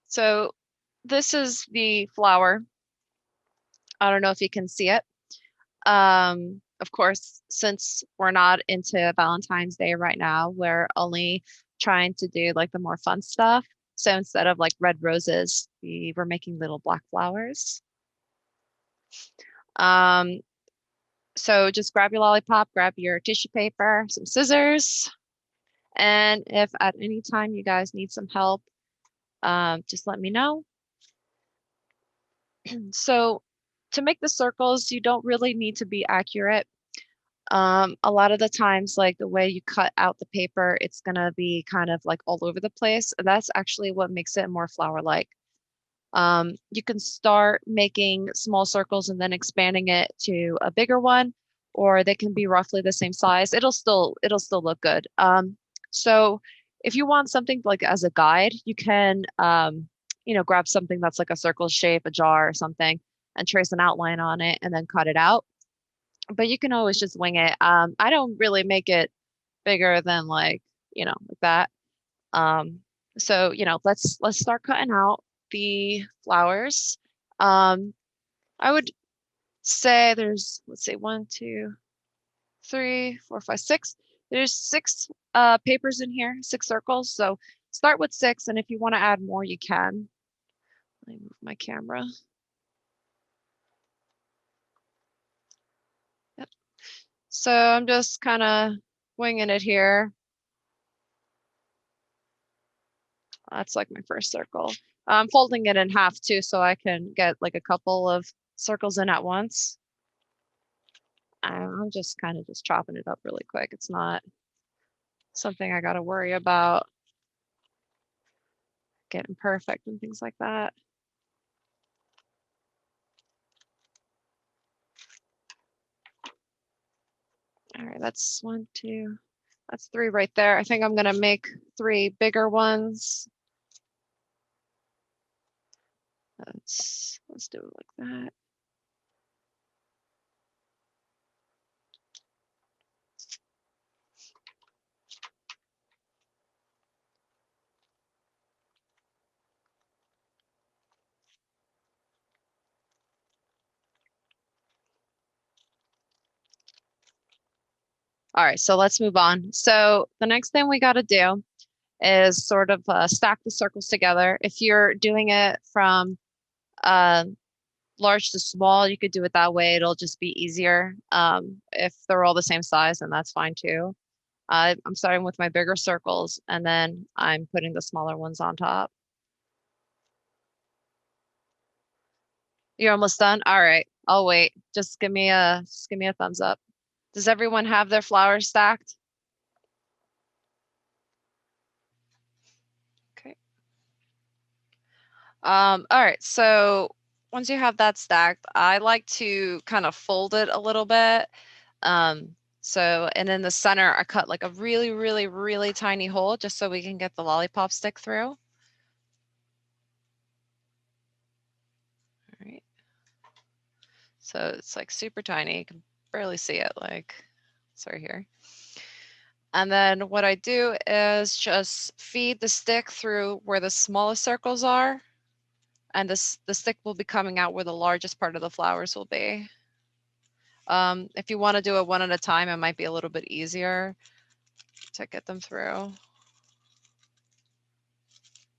So this is the flower. I don't know if you can see it. Of course, since we're not into Valentine's Day right now, we're only trying to do like the more fun stuff. So instead of like red roses, we were making little black flowers. Um, so just grab your lollipop, grab your tissue paper, some scissors, and if at any time you guys need some help, just let me know. So to make the circles, you don't really need to be accurate. A lot of the times, like the way you cut out the paper, it's gonna be kind of like all over the place. And that's actually what makes it more flower-like. You can start making small circles and then expanding it to a bigger one, or they can be roughly the same size. It'll still look good. So if you want something like as a guide, you can grab something that's like a circle shape, a jar or something, and trace an outline on it and then cut it out. But you can always just wing it. I don't really make it bigger than like that. Um, so let's start cutting out the flowers. Um, I would say there's, let's say, one, two, three, four, five, six. There's six papers in here, six circles. So start with six, and if you want to add more, you can. Let me move my camera. Yep. So I'm just kind of winging it here. That's like my first circle. I'm folding it in half too, so I can get like a couple of circles in at once. I'm just kind of just chopping it up really quick. It's not something I got to worry about getting perfect and things like that. All right, that's one, two, that's three right there. I think I'm gonna make three bigger ones. Let's do it like that. All right, so let's move on. So the next thing we got to do is sort of stack the circles together. If you're doing it from uh, large to small, you could do it that way. It'll just be easier. If they're all the same size, then that's fine too. I'm starting with my bigger circles and then I'm putting the smaller ones on top. You're almost done? All right, I'll wait. Just give me a thumbs up. Does everyone have their flowers stacked? Okay. All right, so once you have that stacked, I like to kind of fold it a little bit. And in the center, I cut like a really, really, really tiny hole just so we can get the lollipop stick through. All right. So it's like super tiny. You can barely see it, like it's right here. And then what I do is just feed the stick through where the smallest circles are, and the stick will be coming out where the largest part of the flowers will be. If you want to do it one at a time, it might be a little bit easier to get them through.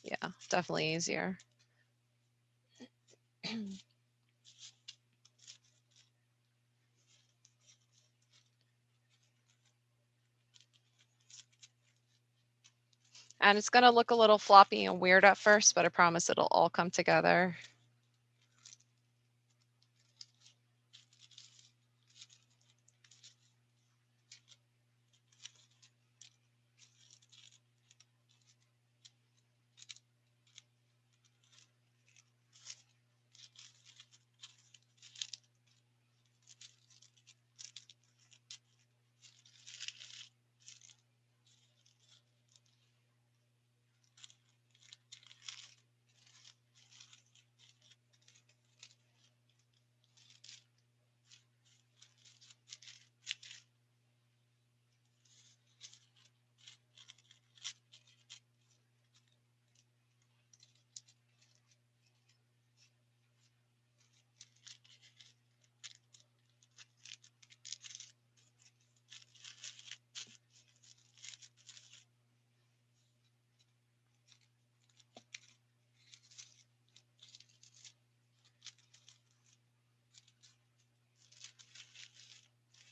Yeah, definitely easier. And it's going to look a little floppy and weird at first, but I promise it'll all come together.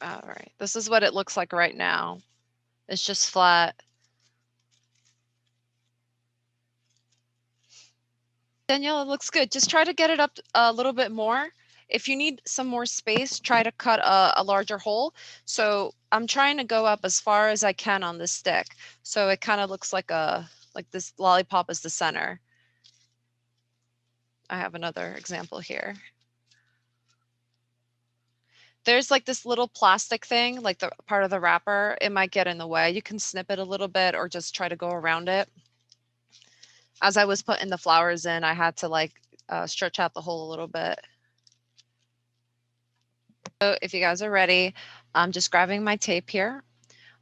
All right, this is what it looks like right now. It's just flat. Danielle, it looks good. Just try to get it up a little bit more. If you need some more space, try to cut a larger hole. So I'm trying to go up as far as I can on this stick. So it kind of looks like this lollipop is the center. I have another example here. There's like this little plastic thing, like the part of the wrapper. It might get in the way. You can snip it a little bit or just try to go around it. As I was putting the flowers in, I had to like stretch out the hole a little bit. So if you guys are ready, I'm just grabbing my tape here.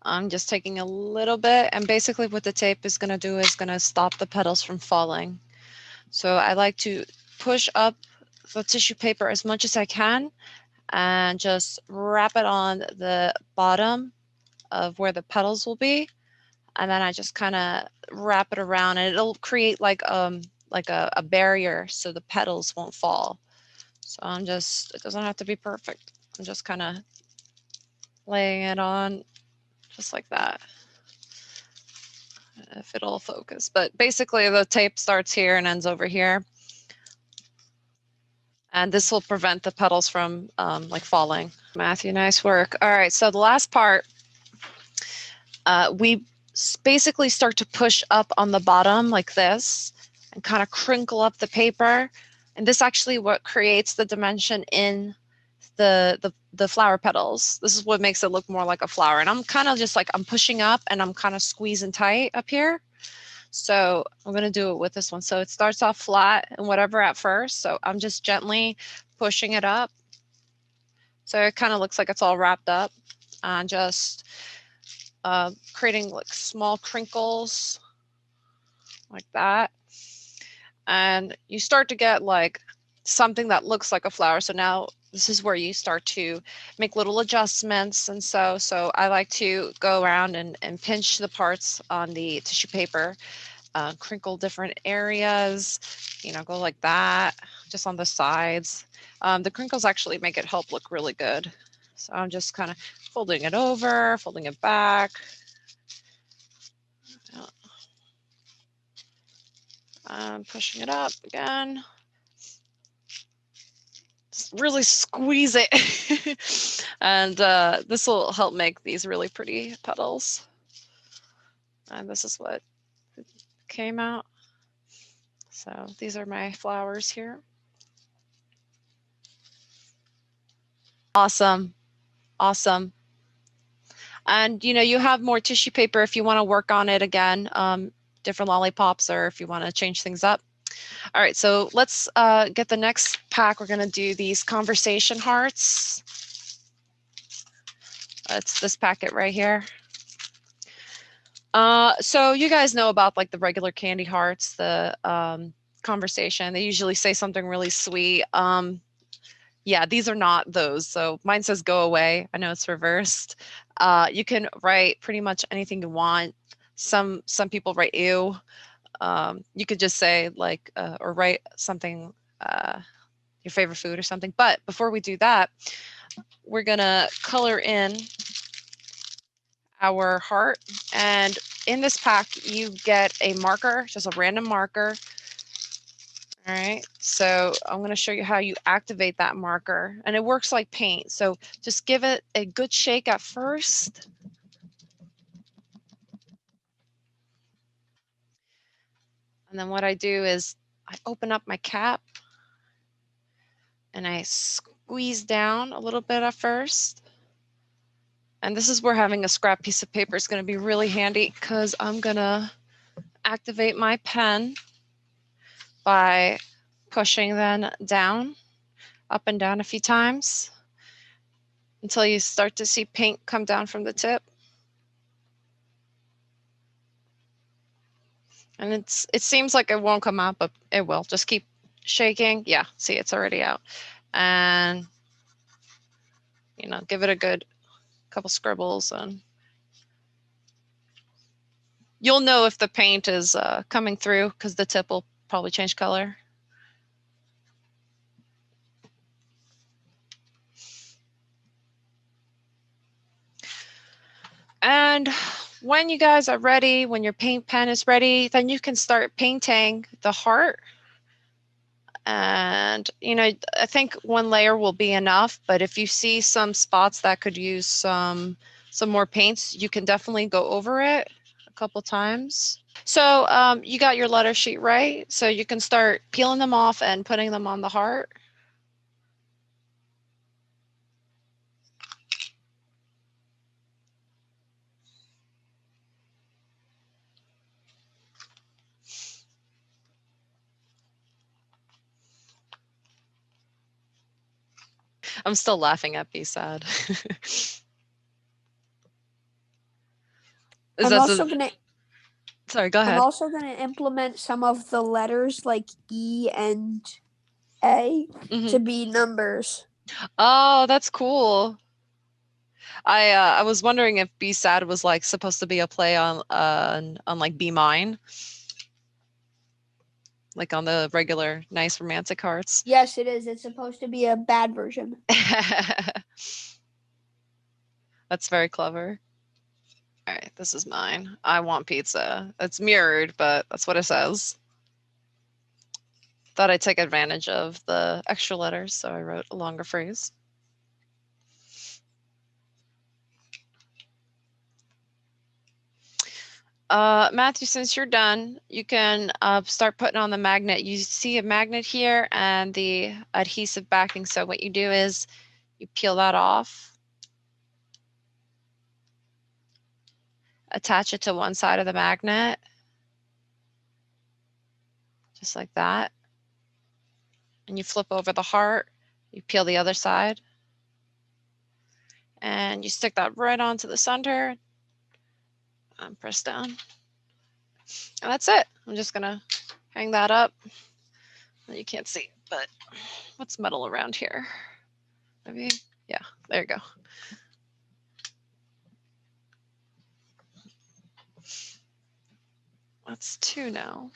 I'm just taking a little bit, and basically what the tape is going to do is going to stop the petals from falling. So I like to push up the tissue paper as much as I can and just wrap it on the bottom of where the petals will be. And then I just kind of wrap it around, and it'll create like a barrier so the petals won't fall. So it doesn't have to be perfect. I'm just kind of laying it on just like that, if it'll focus. But basically the tape starts here and ends over here. And this will prevent the petals from like falling. Matthew, nice work. All right, so the last part, we basically start to push up on the bottom like this and kind of crinkle up the paper. And this actually what creates the dimension in the flower petals. This is what makes it look more like a flower. And I'm kind of just like, I'm pushing up and I'm kind of squeezing tight up here. So I'm going to do it with this one. So it starts off flat and whatever at first. So I'm just gently pushing it up. So it kind of looks like it's all wrapped up, and just creating like small crinkles like that. And you start to get like something that looks like a flower. So now this is where you start to make little adjustments. And so I like to go around and pinch the parts on the tissue paper, crinkle different areas, go like that, just on the sides. The crinkles actually make it help look really good. So I'm just kind of folding it over, folding it back. I'm pushing it up again. Just really squeeze it. And this will help make these really pretty petals. And this is what came out. So these are my flowers here. Awesome. Awesome. And you have more tissue paper if you want to work on it again, different lollipops, or if you want to change things up. All right, so let's get the next pack. We're going to do these conversation hearts. It's this packet right here. So you guys know about like the regular candy hearts, the conversation. They usually say something really sweet. Yeah, these are not those. So mine says go away. I know it's reversed. You can write pretty much anything you want. Some people write ew. You could just say like, or write something, your favorite food or something. But before we do that, we're gonna color in our heart. And in this pack, you get a marker, just a random marker. All right, so I'm going to show you how you activate that marker, and it works like paint. So just give it a good shake at first. And then what I do is I open up my cap and I squeeze down a little bit at first. And this is where having a scrap piece of paper is going to be really handy, because I'm going to activate my pen by pushing then down, up and down a few times until you start to see paint come down from the tip. And it seems like it won't come out, but it will. Just keep shaking. Yeah, see, it's already out. And, give it a good couple scribbles, and you'll know if the paint is coming through, because the tip will probably change color. And when you guys are ready, when your paint pen is ready, then you can start painting the heart. And, you know, I think one layer will be enough, but if you see some spots that could use some more paints, you can definitely go over it a couple times. So you got your letter sheet, right? So you can start peeling them off and putting them on the heart. I'm still laughing at Be Sad. Is I'm that also so? gonna Sorry, go I'm ahead. also gonna implement some of the letters like E and A Hmm. to be numbers. Oh, that's cool. I was wondering if Be Sad was like supposed to be a play on like Be Mine, like on the regular nice romantic hearts. Yes, it is. It's supposed to be a bad version. That's very clever. All right, this is mine. I want pizza. It's mirrored, but that's what it says. Thought I'd take advantage of the extra letters, so I wrote a longer phrase. Matthew, since you're done, you can start putting on the magnet. You see a magnet here and the adhesive backing. So what you do is you peel that off, attach it to one side of the magnet, just like that. And you flip over the heart, you peel the other side, and you stick that right onto the center and press down. And that's it. I'm just gonna hang that up. You can't see, but what's metal around here? Maybe, yeah, there you go. That's two now.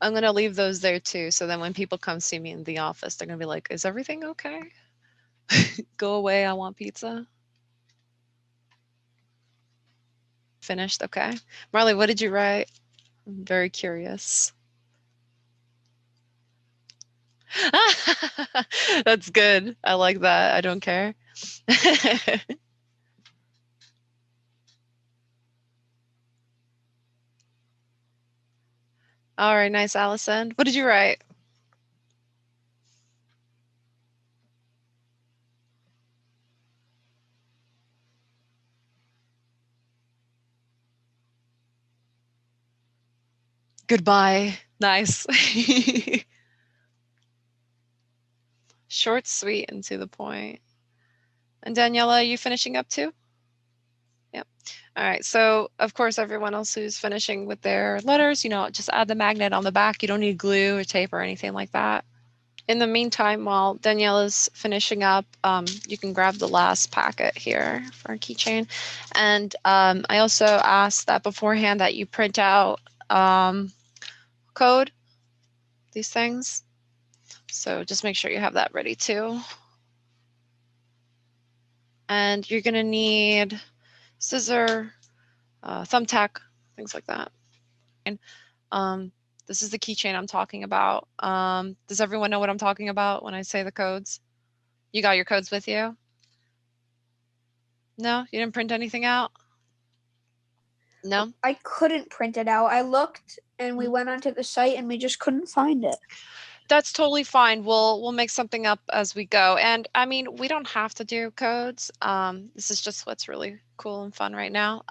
I'm gonna leave those there too, so then when people come see me in the office, they're gonna be like, "Is everything okay? Go away, I want pizza." Finished, okay. Marley, what did you write? I'm very curious. That's good. I like that. I don't care. All right, nice, Allison. What did you write? Goodbye. Nice. Short, sweet, and to the point. And Daniela, are you finishing up too? Yep. All right. So, of course, everyone else who's finishing with their letters, you know, just add the magnet on the back. You don't need glue or tape or anything like that. In the meantime, while Daniela's finishing up, you can grab the last packet here for a keychain. And I also asked that beforehand that you print out code, these things. So just make sure you have that ready too. And you're gonna need scissor, thumbtack, things like that. Um, this is the keychain I'm talking about. Does everyone know what I'm talking about when I say the codes? You got your codes with you? No? You didn't print anything out? No? I couldn't print it out. I looked and we Mm. went onto the site and we just couldn't find it. That's totally fine. We'll make something up as we go. And I mean, we don't have to do codes. This is just what's really cool and fun right now.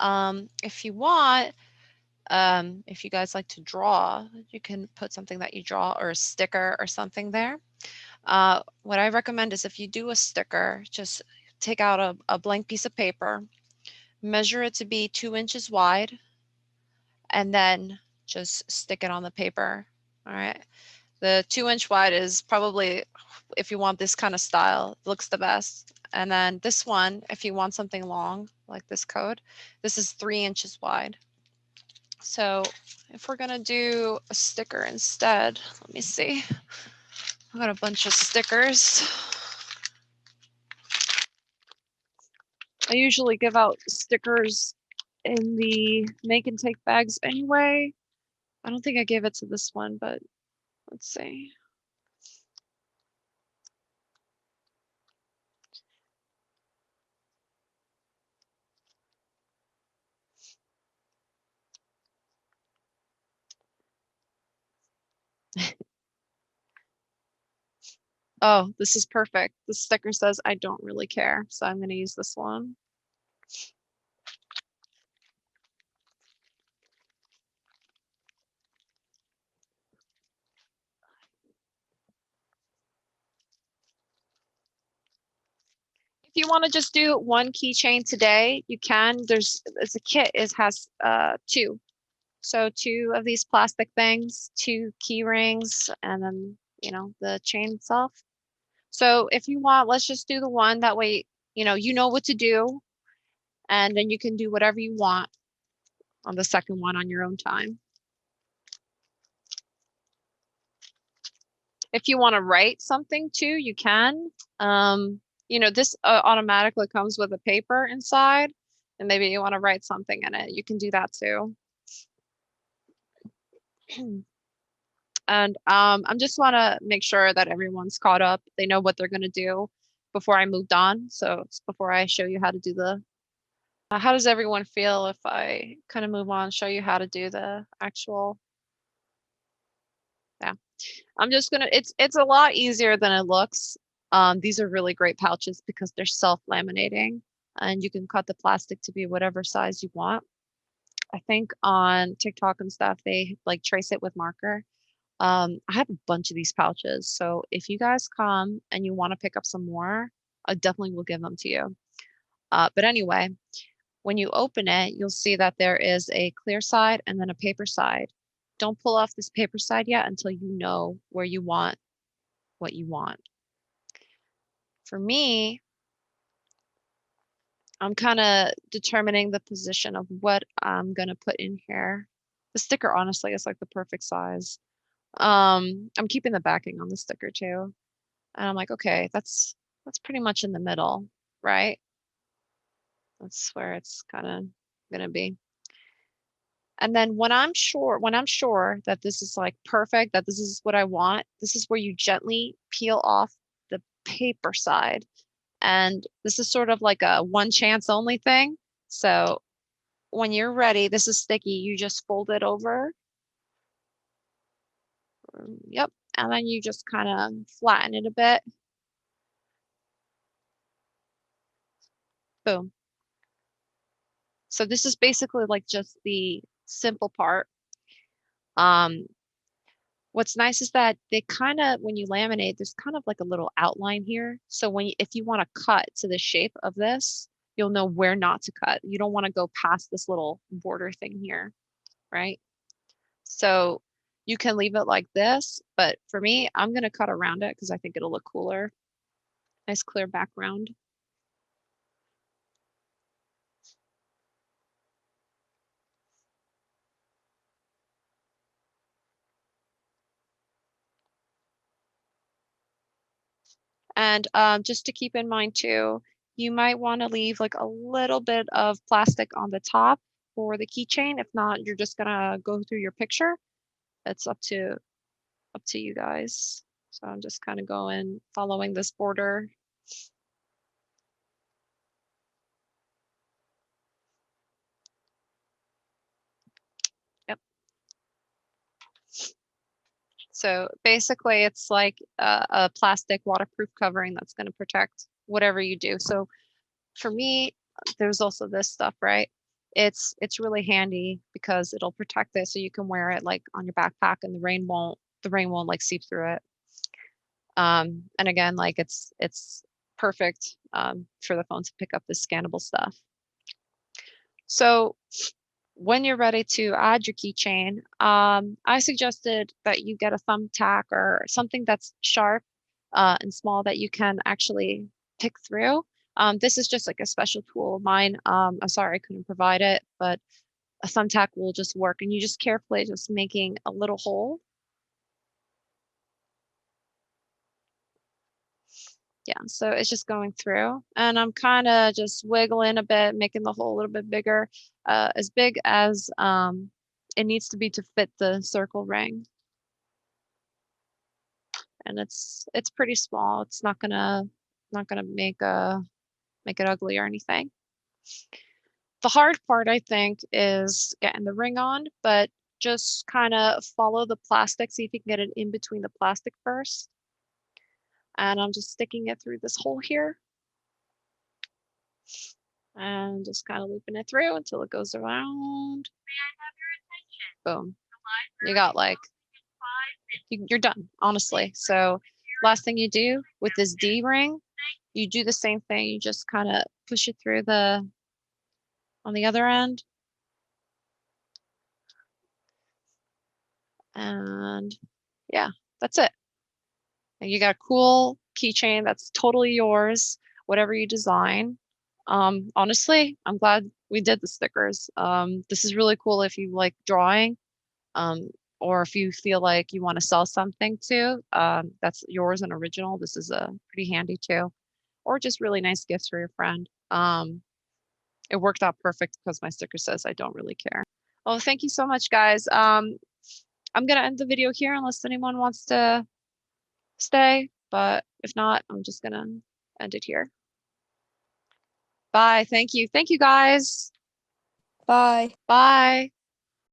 If you want, if you guys like to draw, you can put something that you draw or a sticker or something there. What I recommend is if you do a sticker, just take out a blank piece of paper, measure it to be 2 inches wide, and then just stick it on the paper. All right. The 2 inch wide is probably if you want this kind of style, it looks the best. And then this one, if you want something long, like this code, this is 3 inches wide. So if we're gonna do a sticker instead, let me see. I got a bunch of stickers. I usually give out stickers in the make and take bags anyway. I don't think I gave it to this one, but let's see. Oh, this is perfect. The sticker says, I don't really care. So I'm going to use this one. If you want to just do one keychain today, you can. It's a kit. It has 2. So 2 of these plastic things, 2 key rings, and then, the chain itself. So if you want, let's just do the one. That way, you know what to do. And then you can do whatever you want on the second one on your own time. If you want to write something too, you can. This automatically comes with a paper inside, and maybe you want to write something in it. You can do that too. And I just want to make sure that everyone's caught up. They know what they're going to do before I moved on. So it's before I show you how to do the. How does everyone feel if I kind of move on, show you how to do the actual? Yeah, I'm just gonna. It's a lot easier than it looks. These are really great pouches because they're self-laminating, and you can cut the plastic to be whatever size you want. I think on TikTok and stuff, they like trace it with marker. I have a bunch of these pouches, so if you guys come and you want to pick up some more, I definitely will give them to you. But anyway, when you open it, you'll see that there is a clear side and then a paper side. Don't pull off this paper side yet until you know where you want what you want. For me, I'm kind of determining the position of what I'm going to put in here. The sticker, honestly, is like the perfect size. I'm keeping the backing on the sticker too. And I'm like, okay, that's pretty much in the middle, right? That's where it's kind of gonna be. And then when I'm sure that this is like perfect, that this is what I want, this is where you gently peel off the paper side. And this is sort of like a one chance only thing. So when you're ready, this is sticky, you just fold it over. Yep. And then you just kind of flatten it a bit. Boom. So this is basically like just the simple part. Um, what's nice is that they kind of, when you laminate, there's kind of like a little outline here. So if you want to cut to the shape of this, you'll know where not to cut. You don't want to go past this little border thing here, right? So you can leave it like this, but for me, I'm going to cut around it because I think it'll look cooler. Nice clear background. And just to keep in mind too, you might want to leave like a little bit of plastic on the top for the keychain. If not, you're just gonna go through your picture. It's up to you guys. So I'm just kind of going following this border. Yep. So basically, it's like a plastic waterproof covering that's going to protect whatever you do. So for me, there's also this stuff, right? It's really handy because it'll protect it so you can wear it like on your backpack and the rain won't like seep through it. And again, like it's perfect for the phone to pick up this scannable stuff. So when you're ready to add your keychain, I suggested that you get a thumbtack or something that's sharp and small that you can actually pick through. This is just like a special tool of mine. I'm sorry I couldn't provide it, but a thumbtack will just work, and you just carefully just making a little hole. Yeah, so it's just going through, and I'm kind of just wiggling a bit, making the hole a little bit bigger, as big as it needs to be to fit the circle ring. And it's pretty small. It's not gonna make it ugly or anything. The hard part, I think, is getting the ring on, but just kind of follow the plastic, see if you can get it in between the plastic first. And I'm just sticking it through this hole here. And just kind of looping it through until it goes around. Boom. You got like, you're done, honestly. So last thing you do with this D ring, you do the same thing. You just kind of push it through on the other end. And yeah, that's it. And you got a cool keychain that's totally yours, whatever you design. Honestly, I'm glad we did the stickers. This is really cool if you like drawing, um, or if you feel like you want to sell something too. That's yours and original. This is pretty handy too, or just really nice gifts for your friend. It worked out perfect because my sticker says I don't really care. Well, thank you so much, guys. I'm gonna end the video here unless anyone wants to stay, but if not, I'm just gonna end it here. Bye. Thank you. Thank you, guys. Bye. Bye.